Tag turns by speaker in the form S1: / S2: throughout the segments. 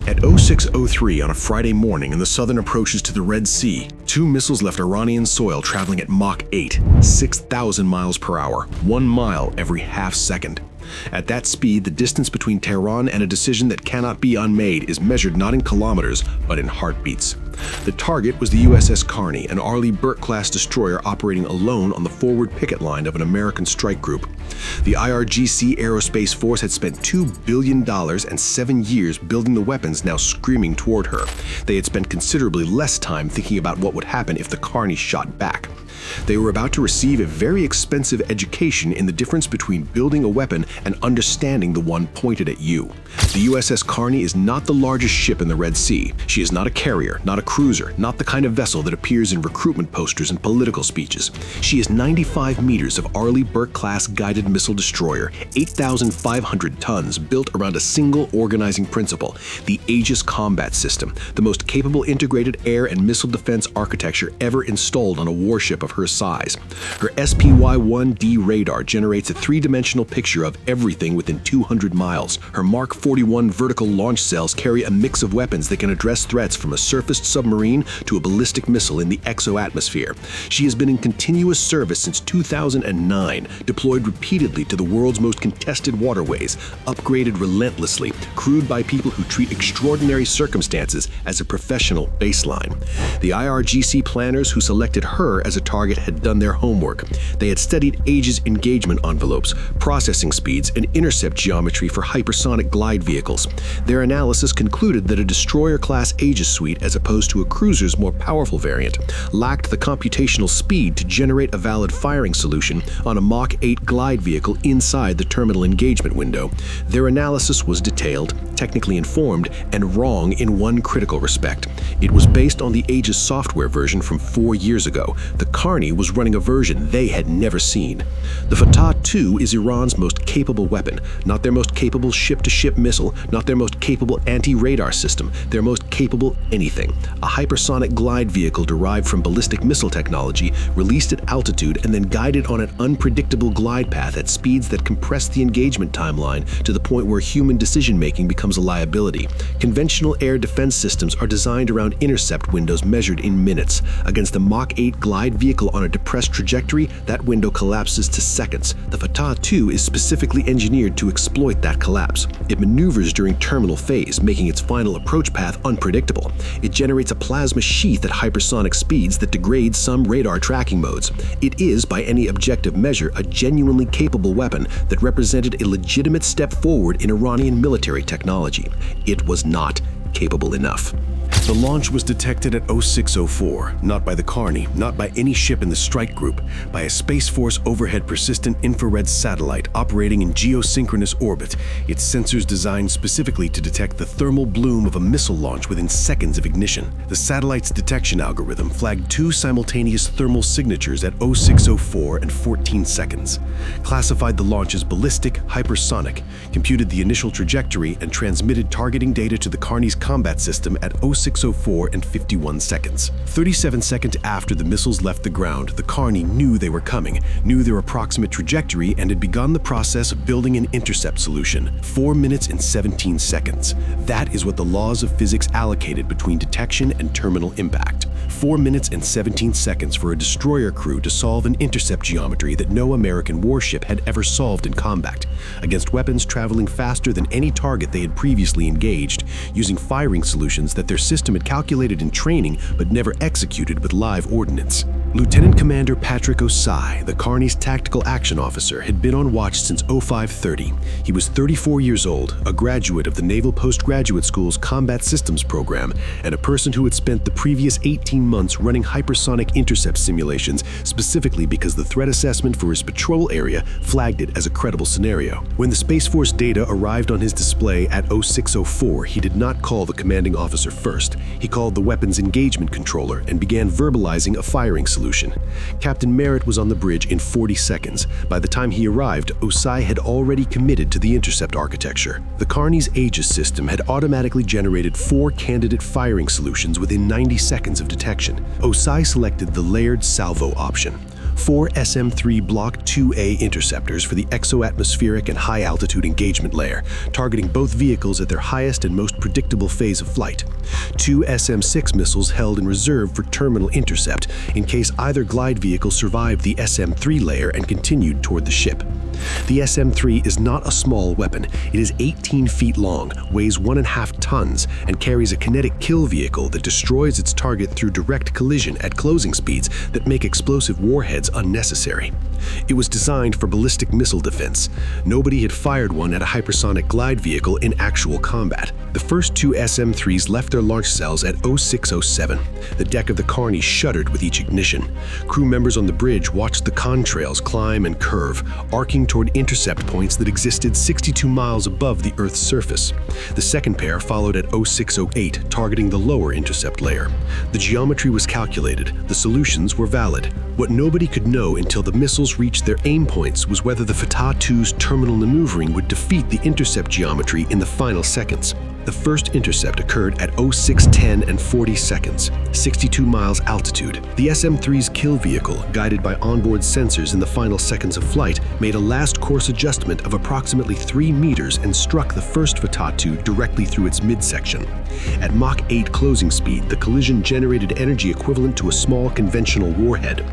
S1: At 06:03 on a Friday morning in the southern approaches to the Red Sea, two missiles left Iranian soil traveling at Mach 8, 6,000 miles per hour, 1 mile every half second. At that speed, the distance between Tehran and a decision that cannot be unmade is measured not in kilometers, but in heartbeats. The target was the USS Carney, an Arleigh Burke-class destroyer operating alone on the forward picket line of an American strike group. The IRGC Aerospace Force had spent $2 billion and 7 years building the weapons now screaming toward her. They had spent considerably less time thinking about what would happen if the Carney shot back. They were about to receive a very expensive education in the difference between building a weapon and understanding the one pointed at you. The USS Carney is not the largest ship in the Red Sea. She is not a carrier, not a cruiser, not the kind of vessel that appears in recruitment posters and political speeches. She is 95 meters of Arleigh Burke-class guided missile destroyer, 8,500 tons, built around a single organizing principle, the Aegis combat system, the most capable integrated air and missile defense architecture ever installed on a warship of her size. Her SPY-1D radar generates a three-dimensional picture of everything within 200 miles. Her Mark 41 vertical launch cells carry a mix of weapons that can address threats from a surfaced submarine to a ballistic missile in the exoatmosphere. She has been in continuous service since 2009, deployed repeatedly to the world's most contested waterways, upgraded relentlessly, crewed by people who treat extraordinary circumstances as a professional baseline. The IRGC planners who selected her as a target had done their homework. They had studied Aegis engagement envelopes, processing speeds, and intercept geometry for hypersonic glide vehicles. Their analysis concluded that a destroyer-class Aegis suite, as opposed to a cruiser's more powerful variant, lacked the computational speed to generate a valid firing solution on a Mach 8 glide vehicle inside the terminal engagement window. Their analysis was detailed, technically informed, and wrong in one critical respect. It was based on the Aegis software version from 4 years ago. The Carney was running a version they had never seen. The Fatah II is Iran's most capable weapon, not their most capable ship-to-ship missile, not their most capable anti-radar system, their most capable anything. A hypersonic glide vehicle derived from ballistic missile technology, released at altitude and then guided on an unpredictable glide path at speeds that compress the engagement timeline to the point where human decision-making becomes a liability. Conventional air defense systems are designed around intercept windows measured in minutes. Against a Mach 8 glide vehicle on a depressed trajectory, that window collapses to seconds. The Fatah II is specifically engineered to exploit that collapse. It maneuvers during terminal phase, making its final approach path unpredictable. It generates a plasma sheath at hypersonic speeds that degrades some radar tracking modes. It is, by any objective measure, a genuinely capable weapon that represented a legitimate step forward in Iranian military technology. It was not capable enough. The launch was detected at 06:04, not by the Carney, not by any ship in the strike group, by a Space Force overhead persistent infrared satellite operating in geosynchronous orbit, its sensors designed specifically to detect the thermal bloom of a missile launch within seconds of ignition. The satellite's detection algorithm flagged two simultaneous thermal signatures at 06:04 and 14 seconds, classified the launch as ballistic hypersonic, computed the initial trajectory, and transmitted targeting data to the Carney's combat system at 06:04 and 51 seconds. 37 seconds after the missiles left the ground, the Carney knew they were coming, knew their approximate trajectory, and had begun the process of building an intercept solution. 4 minutes and 17 seconds. That is what the laws of physics allocated between detection and terminal impact. 4 minutes and 17 seconds for a destroyer crew to solve an intercept geometry that no American warship had ever solved in combat, against weapons traveling faster than any target they had previously engaged, using firing solutions that their system had calculated in training but never executed with live ordnance. Lieutenant Commander Patrick Osai, the Carney's tactical action officer, had been on watch since 0530. He was 34 years old, a graduate of the Naval Postgraduate School's Combat Systems program, and a person who had spent the previous 18 months running hypersonic intercept simulations specifically because the threat assessment for his patrol area flagged it as a credible scenario. When the Space Force data arrived on his display at 06:04, he did not call the commanding officer first. He called the weapons engagement controller and began verbalizing a firing solution. Captain Merritt was on the bridge in 40 seconds. By the time he arrived, Osai had already committed to the intercept architecture. The Carney's Aegis system had automatically generated 4 candidate firing solutions within 90 seconds of detection. Osai selected the layered salvo option.
S2: 4 SM-3 Block 2A interceptors for the exo-atmospheric and high-altitude engagement layer, targeting both vehicles at their highest and most predictable phase of flight. 2 SM-6 missiles held in reserve for terminal intercept in case either glide vehicle survived the SM-3 layer and continued toward the ship. The SM-3 is not a small weapon. It is 18 feet long, weighs 1.5 tons, and carries a kinetic kill vehicle that destroys its target through direct collision at closing speeds that make explosive warheads unnecessary. It was designed for ballistic missile defense. Nobody had fired one at a hypersonic glide vehicle in actual combat. The first 2 SM-3s left their launch cells at 0607. The deck of the Carney shuddered with each ignition. Crew members on the bridge watched the contrails climb and curve, arcing toward intercept points that existed 62 miles above the Earth's surface. The second pair followed at 0608, targeting the lower intercept layer. The geometry was calculated. The solutions were valid. What nobody could know until the missiles reached their aim points was whether the Fatah II's terminal maneuvering would defeat the intercept geometry in the final seconds. The first intercept occurred at 0610 and 40 seconds, 62 miles altitude. The SM-3's kill vehicle, guided by onboard sensors in the final seconds of flight, made a last course adjustment of approximately 3 meters and struck the first Fatah II directly through its midsection. At Mach 8 closing speed, the collision generated energy equivalent to a small conventional warhead.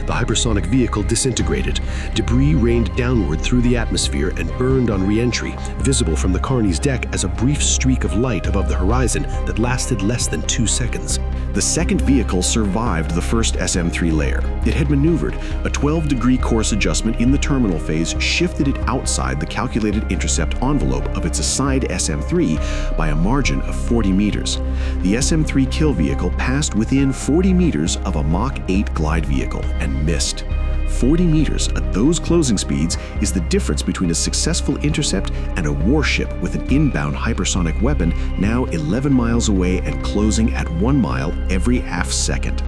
S2: The hypersonic vehicle disintegrated. Debris rained downward through the atmosphere and burned on re-entry, visible from the Carney's deck as a brief streak of light above the horizon that lasted less than 2 seconds.
S1: The second vehicle survived the first SM-3 layer. It had maneuvered. A 12-degree course adjustment in the terminal phase shifted it outside the calculated intercept envelope of its assigned SM-3 by a margin of 40 meters. The SM-3 kill vehicle passed within 40 meters of a Mach 8 glide vehicle and missed. 40 meters at those closing speeds is the difference between a successful intercept and a warship with an inbound hypersonic weapon now 11 miles away and closing at 1 mile every half second.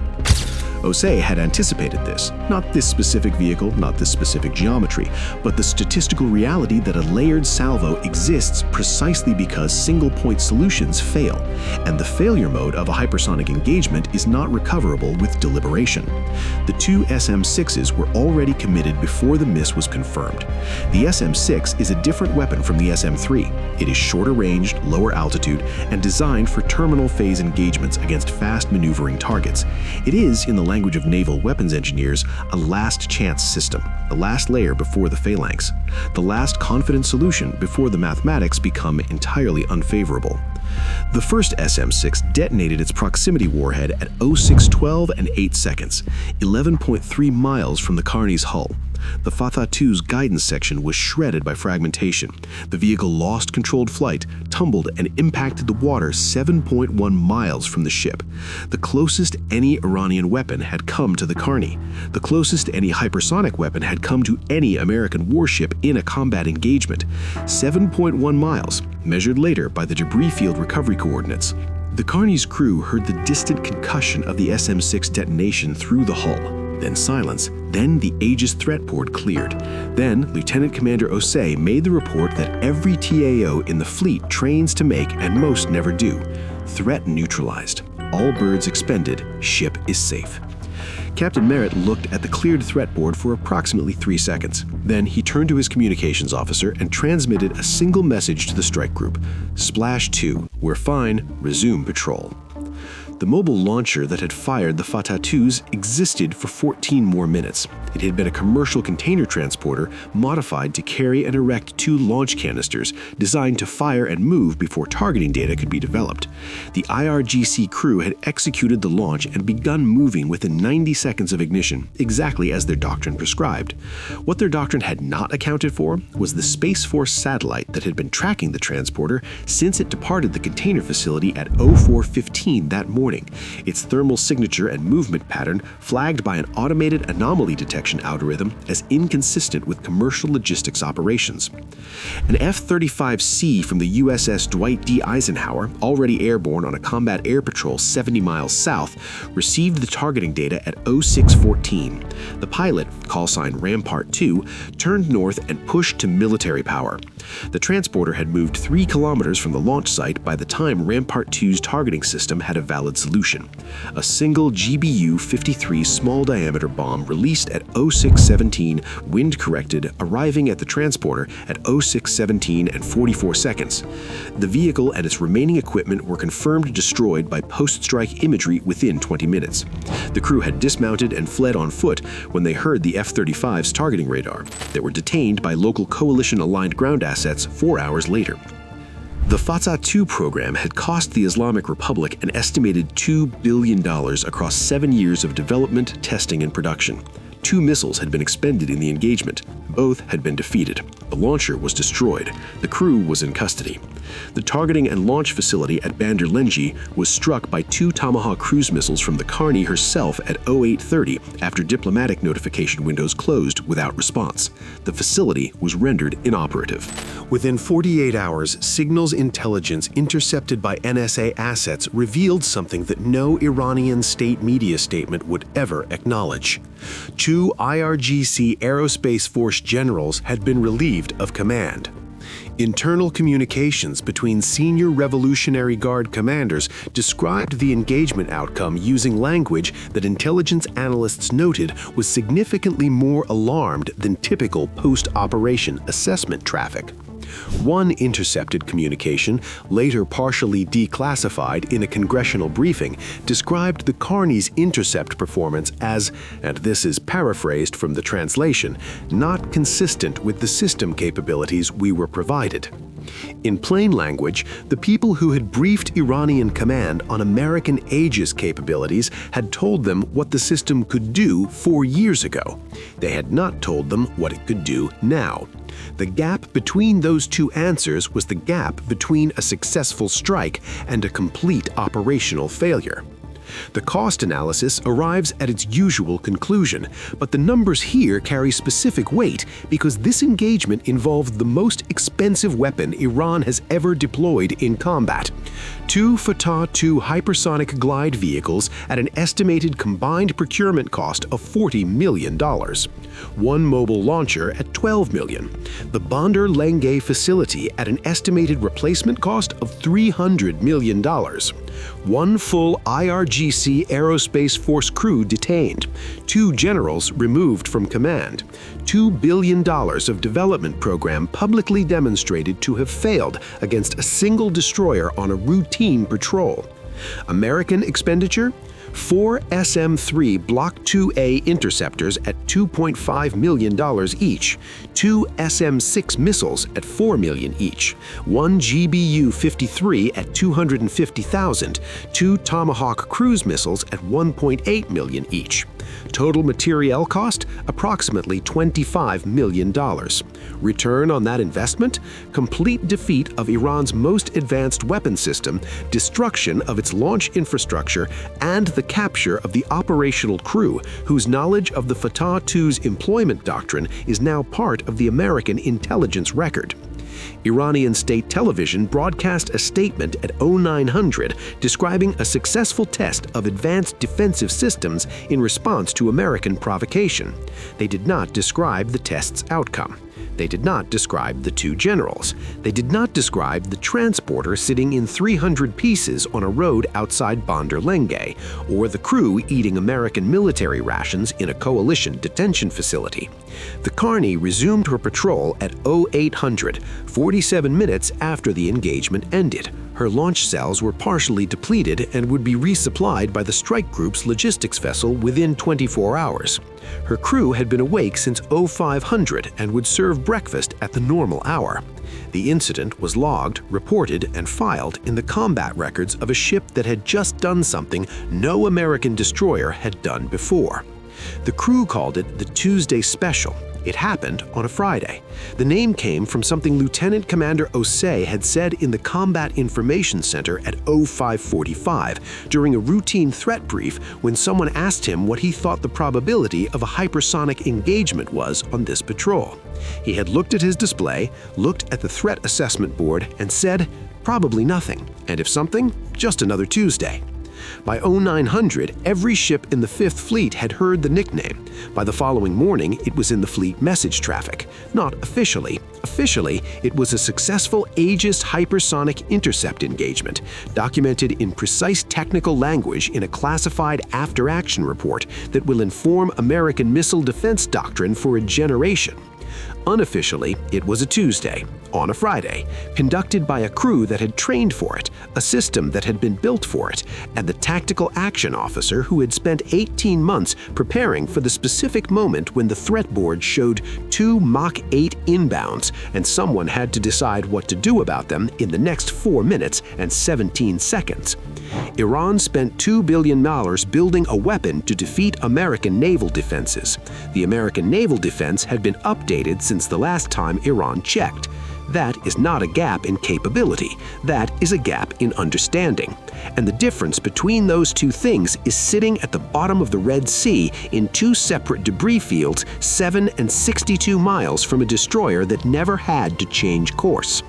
S1: Osei had anticipated this, not this specific vehicle, not this specific geometry, but the statistical reality that a layered salvo exists precisely because single-point solutions fail, and the failure mode of a hypersonic engagement is not recoverable with deliberation. The 2 SM-6s were already committed before the miss was confirmed. The SM-6 is a different weapon from the SM-3. It is shorter ranged, lower altitude, and designed for terminal phase engagements against fast maneuvering targets. It is, in the language of naval weapons engineers, a last chance system, the last layer before the phalanx, the last confident solution before the mathematics become entirely unfavorable. The first SM-6 detonated its proximity warhead at 0612 and 8 seconds, 11.3 miles from the Carney's hull. The Fatah II's guidance section was shredded by fragmentation. The vehicle lost controlled flight, tumbled, and impacted the water 7.1 miles from the ship. The closest any Iranian weapon had come to the Carney. The closest any hypersonic weapon had come to any American warship in a combat engagement. 7.1 miles, measured later by the debris field recovery coordinates. The Carney's crew heard the distant concussion of the SM-6 detonation through the hull. Then silence, then the Aegis threat board cleared. Then Lieutenant Commander Osei made the report that every TAO in the fleet trains to make and most never do. Threat neutralized. All birds expended. Ship is safe. Captain Merritt looked at the cleared threat board for approximately 3 seconds. Then he turned to his communications officer and transmitted a single message to the strike group. Splash 2. We're fine. Resume patrol. The mobile launcher that had fired the Fatah IIs existed for 14 more minutes. It had been a commercial container transporter modified to carry and erect 2 launch canisters designed to fire and move before targeting data could be developed. The IRGC crew had executed the launch and begun moving within 90 seconds of ignition, exactly as their doctrine prescribed. What their doctrine had not accounted for was the Space Force satellite that had been tracking the transporter since it departed the container facility at 04:15 that morning. Its thermal signature and movement pattern flagged by an automated anomaly detection algorithm as inconsistent with commercial logistics operations. An F-35C from the USS Dwight D. Eisenhower, already airborne on a combat air patrol 70 miles south, received the targeting data at 0614. The pilot, callsign Rampart 2, turned north and pushed to military power. The transporter had moved 3 kilometers from the launch site by the time Rampart 2's targeting system had a valid solid solution. A single GBU-53 small-diameter bomb released at 0617, wind-corrected, arriving at the transporter at 0617 and 44 seconds. The vehicle and its remaining equipment were confirmed destroyed by post-strike imagery within 20 minutes. The crew had dismounted and fled on foot when they heard the F-35's targeting radar. They were detained by local coalition-aligned ground assets 4 hours later. The Fatah II program had cost the Islamic Republic an estimated $2 billion across 7 years of development, testing, and production. 2 missiles had been expended in the engagement. Both had been defeated. The launcher was destroyed. The crew was in custody. The targeting and launch facility at Bandar Lenji was struck by 2 Tomahawk cruise missiles from the Carney herself at 0830 after diplomatic notification windows closed without response. The facility was rendered inoperative.
S2: Within 48 hours, signals intelligence intercepted by NSA assets revealed something that no Iranian state media statement would ever acknowledge. 2 IRGC Aerospace Force generals had been relieved of command. Internal communications between senior Revolutionary Guard commanders described the engagement outcome using language that intelligence analysts noted was significantly more alarmed than typical post-operation assessment traffic. One intercepted communication, later partially declassified in a congressional briefing, described the Carney's intercept performance as, and this is paraphrased from the translation, not consistent with the system capabilities we were provided. In plain language, the people who had briefed Iranian command on American Aegis capabilities had told them what the system could do 4 years ago. They had not told them what it could do now. The gap between those 2 answers was the gap between a successful strike and a complete operational failure. The cost analysis arrives at its usual conclusion, but the numbers here carry specific weight because this engagement involved the most expensive weapon Iran has ever deployed in combat. 2 Fatah II hypersonic glide vehicles at an estimated combined procurement cost of $40 million. 1 mobile launcher at $12 million. The Bandar Lengi facility at an estimated replacement cost of $300 million. 1 full IRGC Aerospace Force crew detained. 2 generals removed from command. $2 billion of development program publicly demonstrated to have failed against a single destroyer on a routine patrol. American expenditure? 4 SM-3 Block 2A interceptors at $2.5 million each, 2 SM-6 missiles at $4 million each, 1 GBU-53 at $250,000, 2 Tomahawk cruise missiles at $1.8 million each. Total materiel cost, approximately $25 million. Return on that investment? Complete defeat of Iran's most advanced weapon system, destruction of its launch infrastructure, and the capture of the operational crew, whose knowledge of the Fatah II's employment doctrine is now part of the American intelligence record. Iranian state television broadcast a statement at 0900 describing a successful test of advanced defensive systems in response to American provocation. They did not describe the test's outcome. They did not describe the 2 generals. They did not describe the transporter sitting in 300 pieces on a road outside Bandar Lengi, or the crew eating American military rations in a coalition detention facility. The Carney resumed her patrol at 0800, 47 minutes after the engagement ended. Her launch cells were partially depleted and would be resupplied by the strike group's logistics vessel within 24 hours. Her crew had been awake since 0500 and would serve breakfast at the normal hour. The incident was logged, reported, and filed in the combat records of a ship that had just done something no American destroyer had done before. The crew called it the Tuesday Special. It happened on a Friday. The name came from something Lieutenant Commander Osei had said in the Combat Information Center at 0545 during a routine threat brief when someone asked him what he thought the probability of a hypersonic engagement was on this patrol. He had looked at his display, looked at the threat assessment board, and said, "Probably nothing, and if something, just another Tuesday." By 0900, every ship in the Fifth Fleet had heard the nickname. By the following morning, it was in the fleet message traffic. Not officially. Officially, it was a successful Aegis hypersonic intercept engagement, documented in precise technical language in a classified after-action report that will inform American missile defense doctrine for a generation. Unofficially, it was a Tuesday, on a Friday, conducted by a crew that had trained for it, a system that had been built for it, and the tactical action officer who had spent 18 months preparing for the specific moment when the threat board showed 2 Mach 8 inbounds and someone had to decide what to do about them in the next 4 minutes and 17 seconds. Iran spent $2 billion building a weapon to defeat American naval defenses. The American naval defense had been updated since the last time Iran checked. That is not a gap in capability. That is a gap in understanding. And the difference between those two things is sitting at the bottom of the Red Sea in 2 separate debris fields 7 and 62 miles from a destroyer that never had to change course.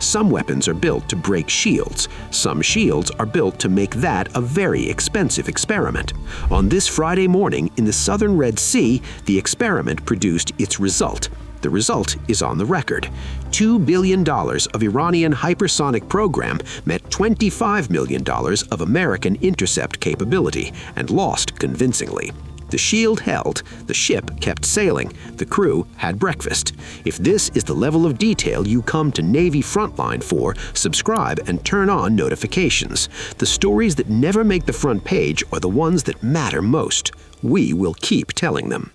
S2: Some weapons are built to break shields. Some shields are built to make that a very expensive experiment. On this Friday morning in the southern Red Sea, the experiment produced its result. The result is on the record. $2 billion of Iranian hypersonic program met $25 million of American intercept capability and lost convincingly. The shield held, the ship kept sailing, the crew had breakfast. If this is the level of detail you come to Navy Frontline for, subscribe and turn on notifications. The stories that never make the front page are the ones that matter most. We will keep telling them.